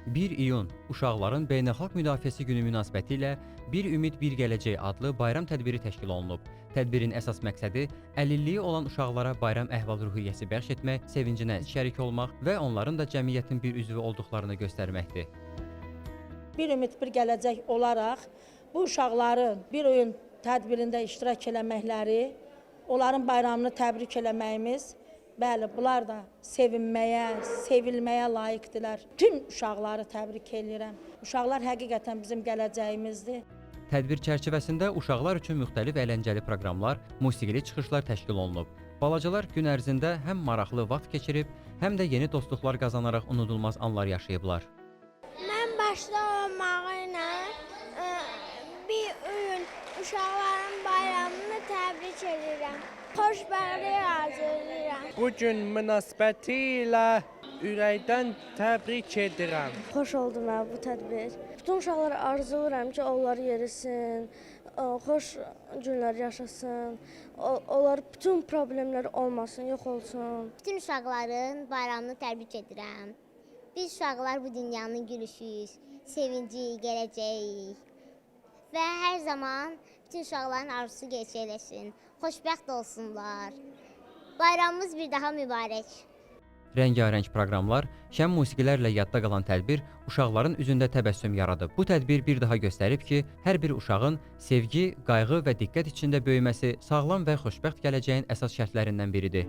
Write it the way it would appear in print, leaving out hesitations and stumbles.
1 iyun Uşaqların Beynəlxalq Müdafiəsi Günü münasibətilə Bir Ümid Bir Gələcək adlı bayram tədbiri təşkil olunub. Tədbirin əsas məqsədi əlilliyi olan uşaqlara bayram əhval-ruhiyyəsi bəxş etmək, sevincinə şərik olmaq və onların da cəmiyyətin bir üzvü olduqlarını göstərməkdir. Bir ümid bir gələcək olaraq bu uşaqların bir oyun tədbirində iştirak eləməkləri, onların bayramını təbrik eləməyimiz, bəli, bunlar da sevinməyə, sevilməyə layiqdirlər. Tüm uşaqları təbrik edirəm. Uşaqlar həqiqətən bizim gələcəyimizdir. Tədbir çərçivəsində uşaqlar üçün müxtəlif əyləncəli proqramlar, musiqili çıxışlar təşkil olunub. Balacalar gün ərzində həm maraqlı vaxt keçirib, həm də yeni dostluqlar qazanaraq unudulmaz anlar yaşayıblar. Mən başda olmağı ilə bir oyun uşaqların bayramını təbrik edirəm. Xoşbəxtlik arzulayıram. Bu gün münasibətilə ürəkdən təbrik edirəm. Xoş oldu mənə bu tədbir. Bütün uşaqlara arzulayıram ki, onlar yerisin, xoş günlər yaşasın, onlar bütün problemlər olmasın, yox olsun. Bütün uşaqların bayramını təbrik edirəm. Biz uşaqlar bu dünyanın gülüşüyüz, sevinci, gələcəyik. Və hər zaman bütün uşaqların arzusu gerçəkləşsin, xoşbəxt olsunlar. Bayramımız bir daha mübarək. Rəngarəng proqramlar, şən musiqilərlə yadda qalan tədbir uşaqların üzündə təbəssüm yaradıb. Bu tədbir bir daha göstərib ki, hər bir uşağın sevgi, qayğı və diqqət içində böyüməsi sağlam və xoşbəxt gələcəyin əsas şərtlərindən biridir.